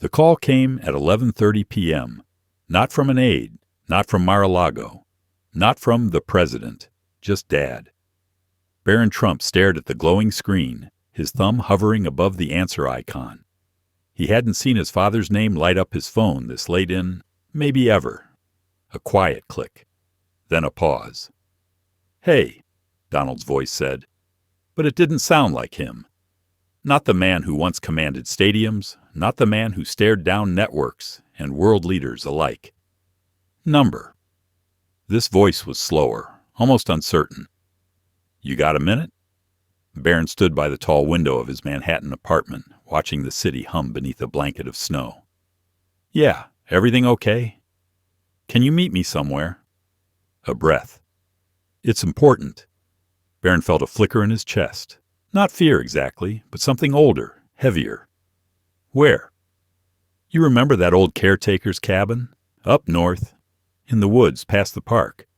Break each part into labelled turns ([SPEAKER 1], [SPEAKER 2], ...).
[SPEAKER 1] The call came at 11:30 p.m., not from an aide, not from Mar-a-Lago, not from the president, just Dad. Barron Trump stared at the glowing screen, his thumb hovering above the answer icon. He hadn't seen his father's name light up his phone this late in, maybe ever. A quiet click, then a pause. "Hey," Donald's voice said, but it didn't sound like him. Not the man who once commanded stadiums, not the man who stared down networks and world leaders alike. Number. This voice was slower, almost uncertain. "You got a minute?" Barron stood by the tall window of his Manhattan apartment, watching the city hum beneath a blanket of snow. "Yeah, everything okay? Can you meet me somewhere?" A breath. "It's important." Barron felt a flicker in his chest. Not fear exactly, but something older, heavier. "Where?" "You remember that old caretaker's cabin? Up north, in the woods past the park,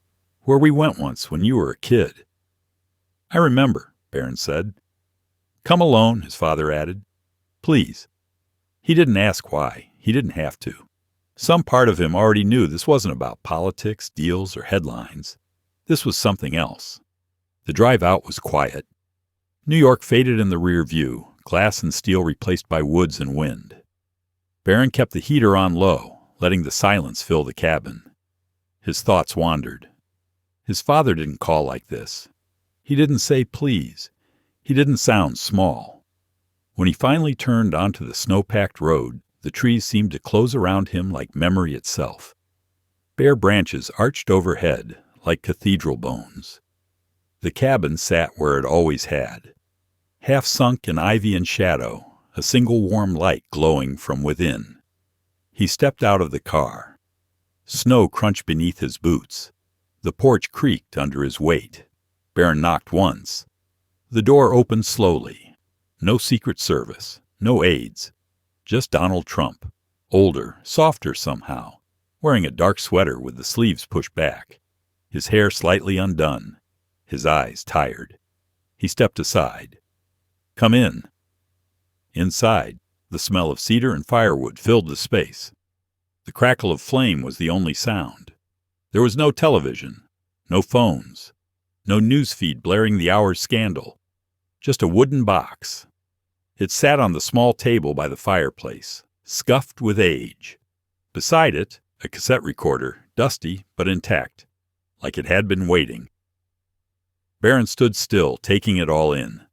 [SPEAKER 1] where we went once when you were a kid." "I remember," Barron said. "Come alone," his father added. "Please." He didn't ask why. He didn't have to. Some part of him already knew this wasn't about politics, deals, or headlines. This was something else. The drive out was quiet. New York faded in the rear view, glass and steel replaced by woods and wind. Barron kept the heater on low, letting the silence fill the cabin. His thoughts wandered. His father didn't call like this. He didn't say please. He didn't sound small. When he finally turned onto the snow-packed road, the trees seemed to close around him like memory itself. Bare branches arched overhead like cathedral bones. The cabin sat where it always had. Half sunk in ivy and shadow, a single warm light glowing from within. He stepped out of the car. Snow crunched beneath his boots. The porch creaked under his weight. Barron knocked once. The door opened slowly. No Secret Service, no aides. Just Donald Trump, older, softer somehow, wearing a dark sweater with the sleeves pushed back, his hair slightly undone, his eyes tired. He stepped aside. "Come in." Inside, the smell of cedar and firewood filled the space. The crackle of flame was the only sound. There was no television, no phones, no newsfeed blaring the hour's scandal, just a wooden box. It sat on the small table by the fireplace, scuffed with age. Beside it, a cassette recorder, dusty but intact, like it had been waiting. Barron stood still, taking it all in.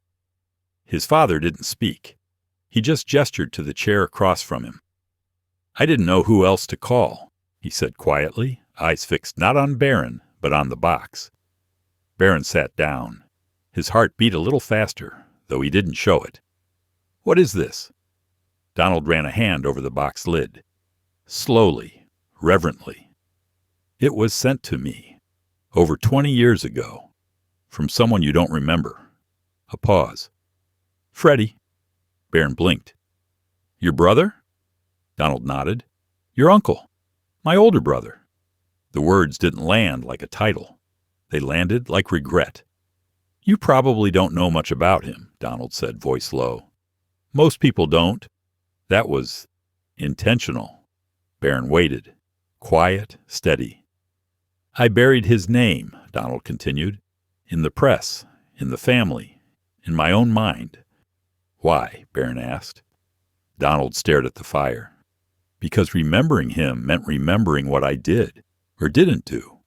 [SPEAKER 1] His father didn't speak. He just gestured to the chair across from him. "I didn't know who else to call," he said quietly, eyes fixed not on Barron, but on the box. Barron sat down. His heart beat a little faster, though he didn't show it. "What is this?" Donald ran a hand over the box lid. Slowly, reverently. "It was sent to me, over 20 years ago, from someone you don't remember." A pause. "Freddy." Barron blinked. "Your brother?" Donald nodded. "Your uncle. My older brother." The words didn't land like a title. They landed like regret. "You probably don't know much about him," Donald said, voice low. "Most people don't. That was intentional." Barron waited, quiet, steady. "I buried his name," Donald continued, "in the press, in the family, in my own mind." "Why?" Barron asked. Donald stared at the fire. "Because remembering him meant remembering what I did, or didn't do.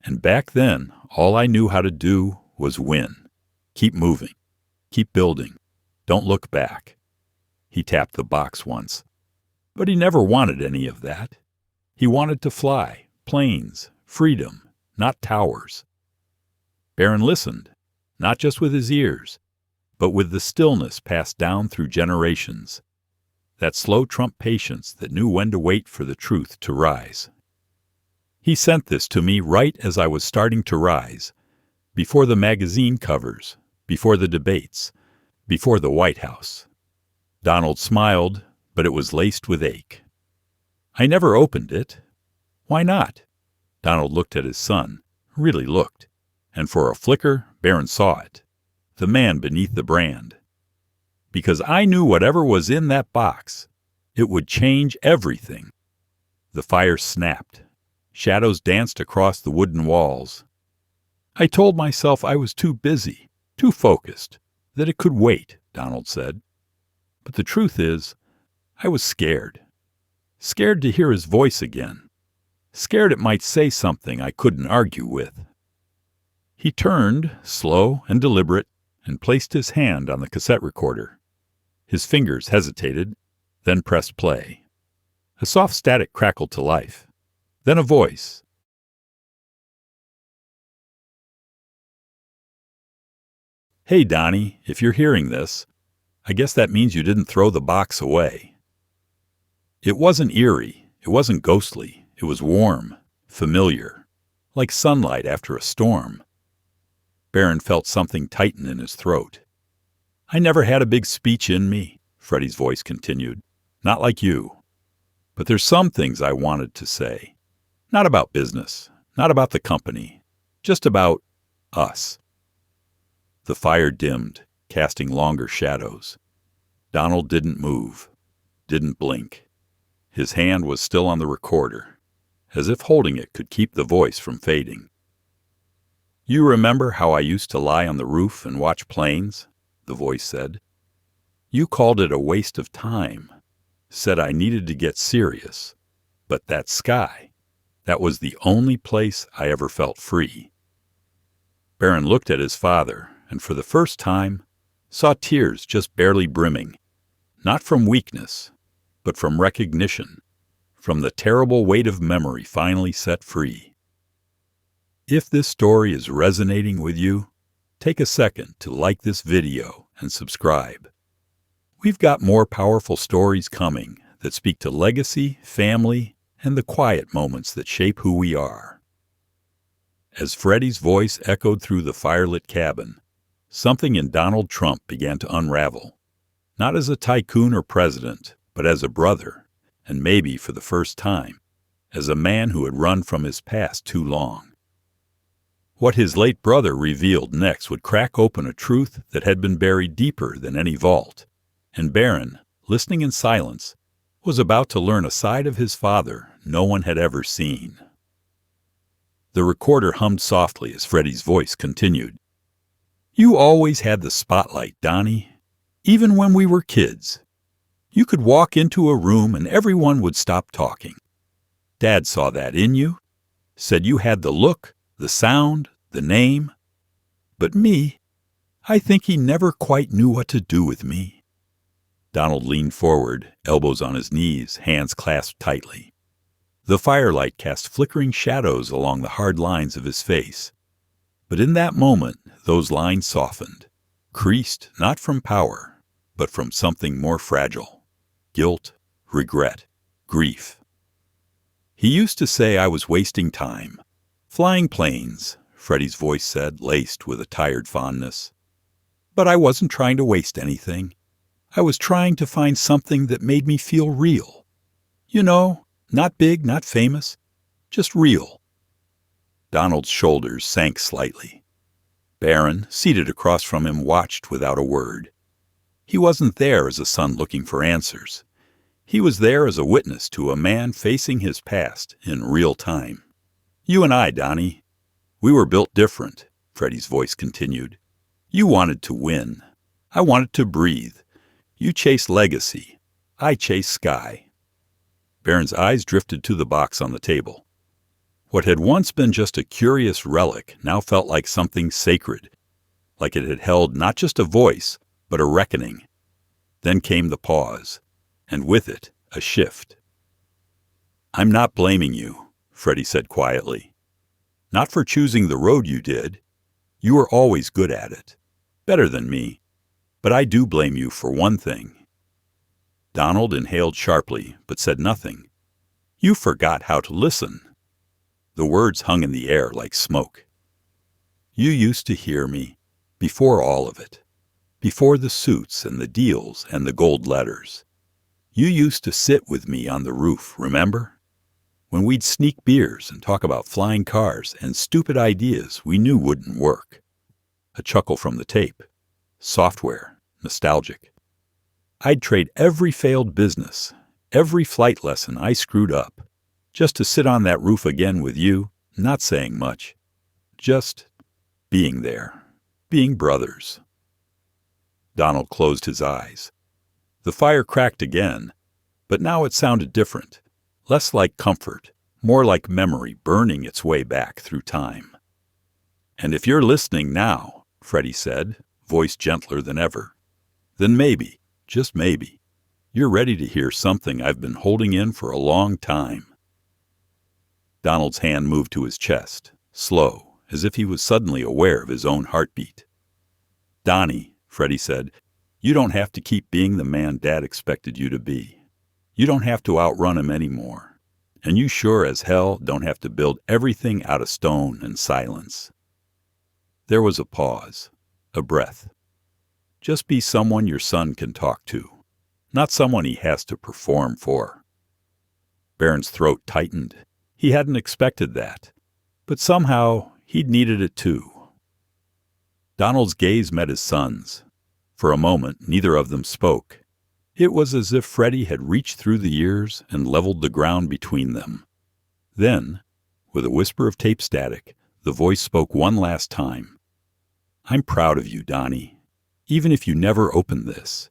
[SPEAKER 1] And back then, all I knew how to do was win. Keep moving. Keep building. Don't look back." He tapped the box once. But he never wanted any of that. He wanted to fly, planes, freedom, not towers. Barron listened, not just with his ears, but with the stillness passed down through generations. That slow Trump patience that knew when to wait for the truth to rise. "He sent this to me right as I was starting to rise, before the magazine covers, before the debates, before the White House." Donald smiled, but it was laced with ache. "I never opened it." "Why not?" Donald looked at his son, really looked, and for a flicker, Barron saw it. The man beneath the brand. "Because I knew whatever was in that box, It would change everything. The fire snapped. Shadows danced across the wooden walls. I told myself I was too busy, too focused, that it could wait, Donald said. But the truth is, I was scared. Scared to hear his voice again. Scared it might say something I couldn't argue with. He turned, slow and deliberate, and placed his hand on the cassette recorder. His fingers hesitated, then pressed play. A soft static crackled to life. Then a voice. Hey, Donnie, if you're hearing this, I guess that means you didn't throw the box away. It wasn't eerie. It wasn't ghostly. It was warm, familiar, like sunlight after a storm. Barron felt something tighten in his throat. I never had a big speech in me, Freddy's voice continued. Not like you. But there's some things I wanted to say. Not about business, not about the company, just about us. The fire dimmed, casting longer shadows. Donald didn't move, didn't blink. His hand was still on the recorder, as if holding it could keep the voice from fading. You remember how I used to lie on the roof and watch planes? The voice said. You called it a waste of time, said I needed to get serious. But that sky, that was the only place I ever felt free. Barron looked at his father, and for the first time, saw tears just barely brimming, not from weakness, but from recognition, from the terrible weight of memory finally set free. If this story is resonating with you, take a second to like this video and subscribe. We've got more powerful stories coming that speak to legacy, family, and the quiet moments that shape who we are. As Freddy's voice echoed through the firelit cabin, something in Donald Trump began to unravel, not as a tycoon or president, but as a brother, and maybe for the first time, as a man who had run from his past too long. What his late brother revealed next would crack open a truth that had been buried deeper than any vault, and Barron, listening in silence, was about to learn a side of his father no one had ever seen. The recorder hummed softly as Freddy's voice continued. You always had the spotlight, Donnie, even when we were kids. You could walk into a room and everyone would stop talking. Dad saw that in you, said you had the look, the sound, the name. But me, I think he never quite knew what to do with me. Donald leaned forward, elbows on his knees, hands clasped tightly. The firelight cast flickering shadows along the hard lines of his face. But in that moment, those lines softened, creased not from power, but from something more fragile. Guilt, regret, grief. He used to say I was wasting time. Flying planes, Freddy's voice said, laced with a tired fondness. But I wasn't trying to waste anything. I was trying to find something that made me feel real. You know, not big, not famous, just real. Donald's shoulders sank slightly. Barron, seated across from him, watched without a word. He wasn't there as a son looking for answers. He was there as a witness to a man facing his past in real time. You and I, Donnie, we were built different, Freddy's voice continued. You wanted to win. I wanted to breathe. You chased legacy. I chased sky. Barron's eyes drifted to the box on the table. What had once been just a curious relic now felt like something sacred, like it had held not just a voice, but a reckoning. Then came the pause, and with it, a shift. I'm not blaming you, Freddy said quietly. Not for choosing the road you did. You were always good at it. Better than me. But I do blame you for one thing. Donald inhaled sharply, but said nothing. You forgot how to listen. The words hung in the air like smoke. You used to hear me, before all of it, before the suits and the deals and the gold letters. You used to sit with me on the roof, remember? When we'd sneak beers and talk about flying cars and stupid ideas we knew wouldn't work. A chuckle from the tape. Software, nostalgic. I'd trade every failed business, Every flight lesson I screwed up. Just to sit on that roof again with you, not saying much. Just being there. Being brothers." Donald closed his eyes. The fire cracked again, but now it sounded different. Less like comfort, more like memory burning its way back through time. "And if you're listening now," Freddy said, voice gentler than ever, "then maybe, just maybe, you're ready to hear something I've been holding in for a long time." Donald's hand moved to his chest, slow, as if he was suddenly aware of his own heartbeat. "Donnie," Freddy said, "you don't have to keep being the man Dad expected you to be. You don't have to outrun him anymore. And you sure as hell don't have to build everything out of stone and silence." There was a pause, a breath. Just be someone your son can talk to, not someone he has to perform for. Barron's throat tightened. He hadn't expected that, but somehow he'd needed it too. Donald's gaze met his son's. For a moment, neither of them spoke. It was as if Freddy had reached through the years and leveled the ground between them. Then, with a whisper of tape static, the voice spoke one last time. "I'm proud of you, Donnie, even if you never opened this,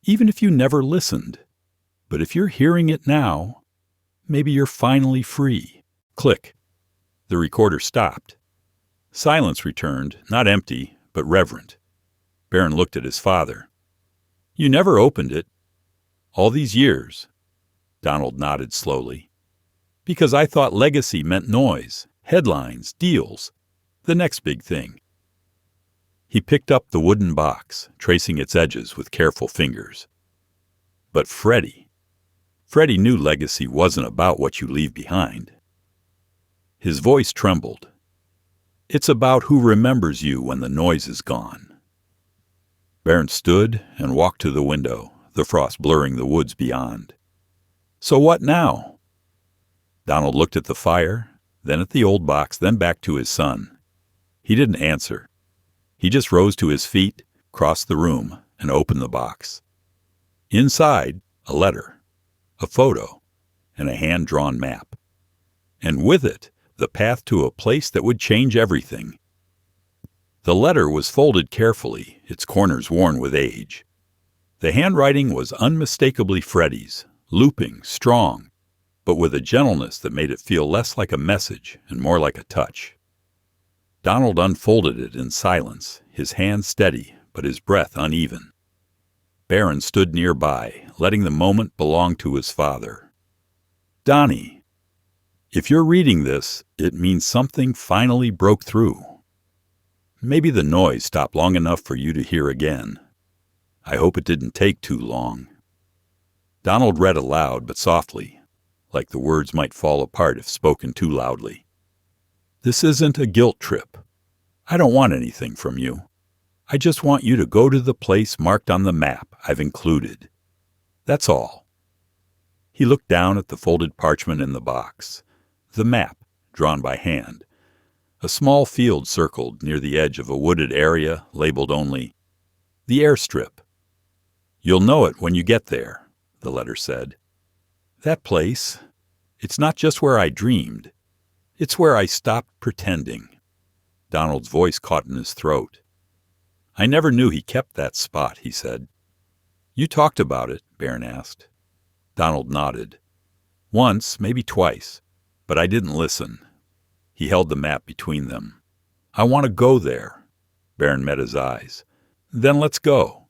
[SPEAKER 1] even if you never listened. But if you're hearing it now, maybe you're finally free." Click. The recorder stopped. Silence returned, not empty, but reverent. Barron looked at his father. "You never opened it. All these years." Donald nodded slowly. "Because I thought legacy meant noise, headlines, deals, the next big thing." He picked up the wooden box, tracing its edges with careful fingers. But Freddy knew legacy wasn't about what you leave behind. His voice trembled. "It's about who remembers you when the noise is gone." Barron stood and walked to the window, the frost blurring the woods beyond. "So what now?" Donald looked at the fire, then at the old box, then back to his son. He didn't answer. He just rose to his feet, crossed the room, and opened the box. Inside, a letter, a photo, and a hand-drawn map. And with it, the path to a place that would change everything. The letter was folded carefully, its corners worn with age. The handwriting was unmistakably Freddy's, looping, strong, but with a gentleness that made it feel less like a message and more like a touch. Donald unfolded it in silence, his hand steady, but his breath uneven. Barron stood nearby, letting the moment belong to his father. "Donnie, if you're reading this, it means something finally broke through. Maybe the noise stopped long enough for you to hear again. I hope it didn't take too long." Donald read aloud, but softly, like the words might fall apart if spoken too loudly. "This isn't a guilt trip. I don't want anything from you. I just want you to go to the place marked on the map I've included. That's all." He looked down at the folded parchment in the box. The map, drawn by hand. A small field circled near the edge of a wooded area labeled only, "The Airstrip." "You'll know it when you get there," the letter said. "That place, it's not just where I dreamed. It's where I stopped pretending." Donald's voice caught in his throat. "I never knew he kept that spot," he said. "You talked about it?" Barron asked. Donald nodded. "Once, maybe twice, but I didn't listen." He held the map between them. "I want to go there." Barron met his eyes. "Then let's go."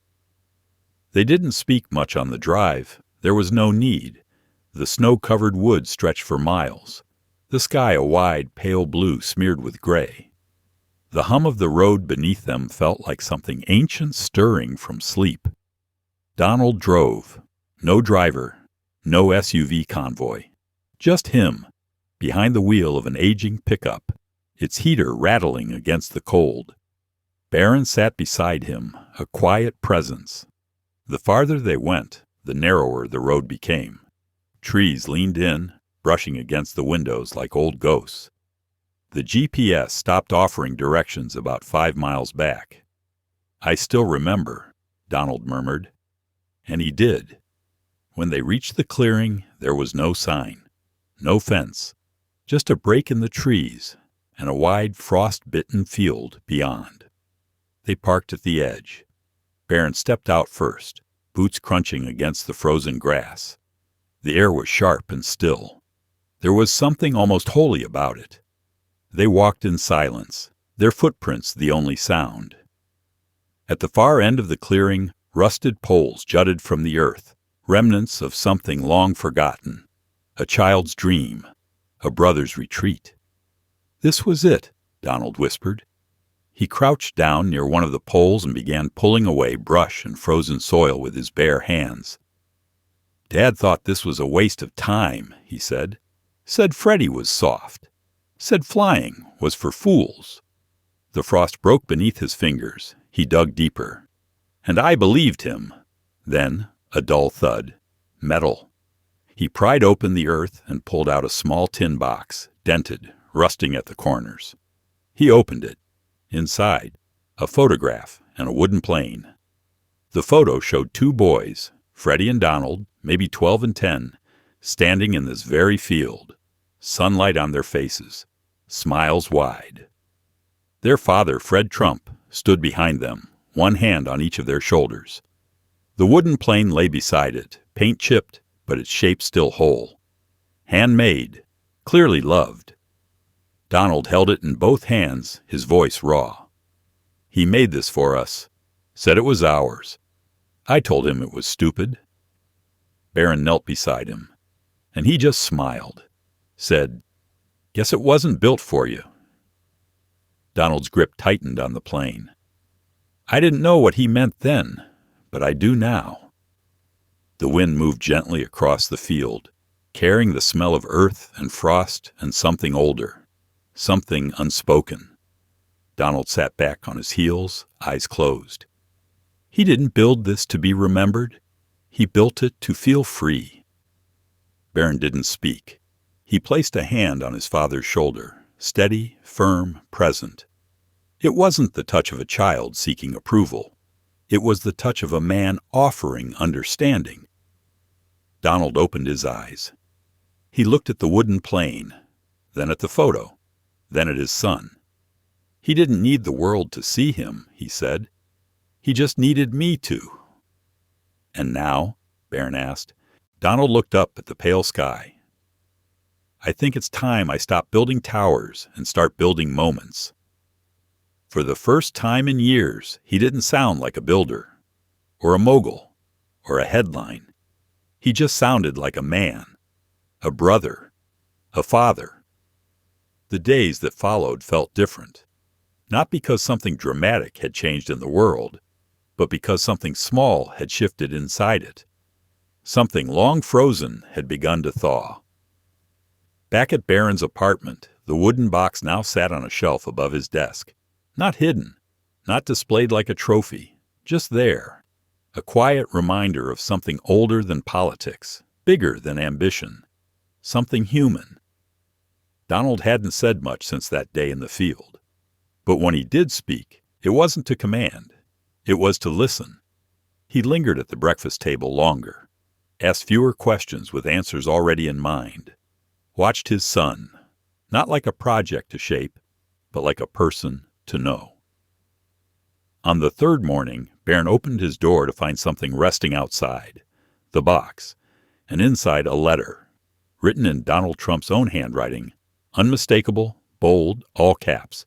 [SPEAKER 1] They didn't speak much on the drive. There was no need. The snow-covered woods stretched for miles, the sky a wide, pale blue smeared with gray. The hum of the road beneath them felt like something ancient stirring from sleep. Donald drove. No driver, no SUV convoy. Just him, behind the wheel of an aging pickup, its heater rattling against the cold. Barron sat beside him, a quiet presence. The farther they went, the narrower the road became. Trees leaned in, brushing against the windows like old ghosts. The GPS stopped offering directions about 5 miles back. "I still remember," Donald murmured. And he did. When they reached the clearing, there was no sign, no fence, just a break in the trees and a wide frost-bitten field beyond. They parked at the edge. Barron stepped out first, boots crunching against the frozen grass. The air was sharp and still. There was something almost holy about it. They walked in silence, their footprints the only sound. At the far end of the clearing, rusted poles jutted from the earth, remnants of something long forgotten, a child's dream, a brother's retreat. "This was it," Donald whispered. He crouched down near one of the poles and began pulling away brush and frozen soil with his bare hands. "Dad thought this was a waste of time," he said. "Said Freddy was soft. Said flying was for fools." The frost broke beneath his fingers. He dug deeper. And I believed him. Then, a dull thud. Metal. He pried open the earth and pulled out a small tin box, dented, rusting at the corners. He opened it. Inside, a photograph and a wooden plane. The photo showed two boys, Freddy and Donald, maybe 12 and 10, standing in this very field, sunlight on their faces, smiles wide. Their father, Fred Trump, stood behind them, one hand on each of their shoulders. The wooden plane lay beside it, paint chipped, but its shape still whole. Handmade, clearly loved. Donald held it in both hands, his voice raw. "He made this for us. Said it was ours. I told him it was stupid." Barron knelt beside him, and he just smiled. Said, "Guess it wasn't built for you." Donald's grip tightened on the plane. "I didn't know what he meant then, but I do now." The wind moved gently across the field, carrying the smell of earth and frost and something older, something unspoken. Donald sat back on his heels, eyes closed. He didn't build this to be remembered. He built it to feel free. Barron didn't speak. He placed a hand on his father's shoulder, steady, firm, present. It wasn't the touch of a child seeking approval. It was the touch of a man offering understanding. Donald opened his eyes. He looked at the wooden plane, then at the photo, then at his son. He didn't need the world to see him, he said. He just needed me to. "And now?" Barron asked. Donald looked up at the pale sky. "I think it's time I stop building towers and start building moments." For the first time in years, he didn't sound like a builder, or a mogul, or a headline. He just sounded like a man, a brother, a father. The days that followed felt different, not because something dramatic had changed in the world, but because something small had shifted inside it. Something long frozen had begun to thaw. Back at Barron's apartment, the wooden box now sat on a shelf above his desk. Not hidden, not displayed like a trophy, just there. A quiet reminder of something older than politics, bigger than ambition, something human. Donald hadn't said much since that day in the field. But when he did speak, it wasn't to command. It was to listen. He lingered at the breakfast table longer, asked fewer questions with answers already in mind, watched his son, not like a project to shape, but like a person to know. On the third morning, Barron opened his door to find something resting outside, the box, and inside a letter, written in Donald Trump's own handwriting, unmistakable, bold, all caps,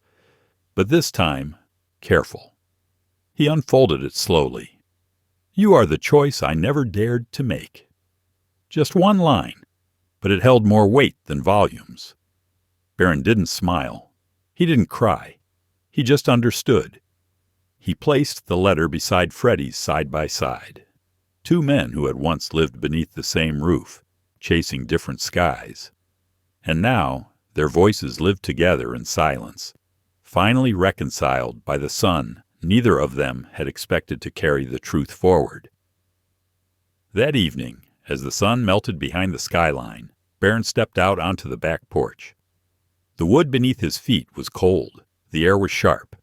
[SPEAKER 1] but this time, careful. He unfolded it slowly. "You are the choice I never dared to make." Just one line, but it held more weight than volumes. Barron didn't smile. He didn't cry. He just understood. He placed the letter beside Freddy's side by side. Two men who had once lived beneath the same roof, chasing different skies. And now their voices lived together in silence, finally reconciled by the sun neither of them had expected to carry the truth forward. That evening, as the sun melted behind the skyline, Barron stepped out onto the back porch. The wood beneath his feet was cold. The air was sharp.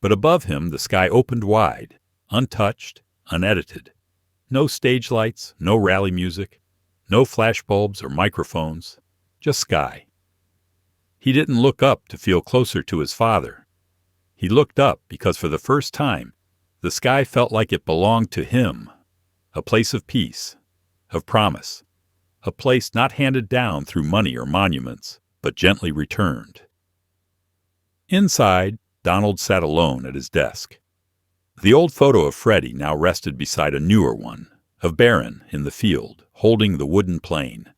[SPEAKER 1] But above him the sky opened wide, untouched, unedited. No stage lights, no rally music, no flashbulbs or microphones, just sky. He didn't look up to feel closer to his father. He looked up because for the first time, the sky felt like it belonged to him, a place of peace, of promise, a place not handed down through money or monuments, but gently returned. Inside, Donald sat alone at his desk. The old photo of Freddy now rested beside a newer one, of Barron in the field, holding the wooden plane.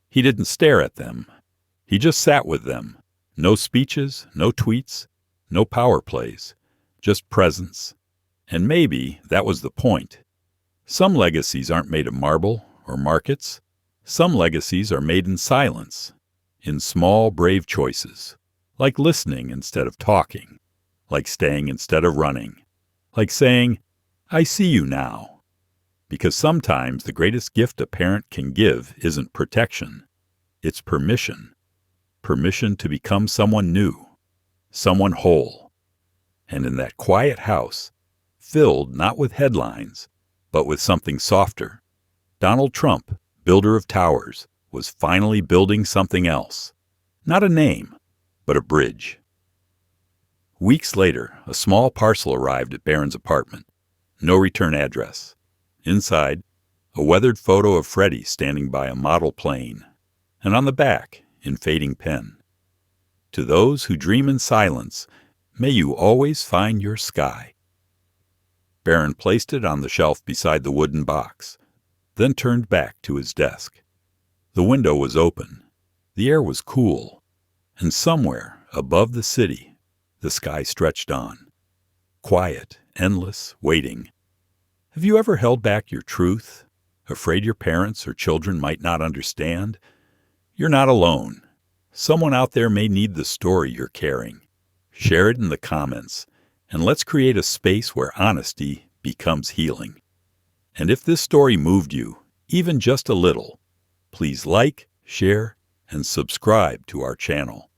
[SPEAKER 1] He didn't stare at them. He just sat with them. No speeches, no tweets, no power plays, just presence. And maybe that was the point. Some legacies aren't made of marble or markets. Some legacies are made in silence, in small, brave choices, like listening instead of talking, like staying instead of running, like saying, "I see you now." Because sometimes the greatest gift a parent can give isn't protection, it's permission. Permission to become someone new, someone whole. And in that quiet house, filled not with headlines, but with something softer, Donald Trump, builder of towers, was finally building something else. Not a name, but a bridge. Weeks later, a small parcel arrived at Barron's apartment. No return address. Inside, a weathered photo of Freddy standing by a model plane. And on the back, in fading pen, "To those who dream in silence, may you always find your sky." Barron placed it on the shelf beside the wooden box, then turned back to his desk. The window was open. The air was cool. And somewhere, above the city, the sky stretched on. Quiet, endless, waiting. Have you ever held back your truth, afraid your parents or children might not understand? You're not alone. Someone out there may need the story you're carrying. Share it in the comments, and let's create a space where honesty becomes healing. And if this story moved you, even just a little, please like, share, and subscribe to our channel,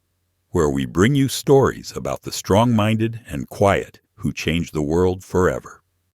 [SPEAKER 1] where we bring you stories about the strong-minded and quiet who change the world forever.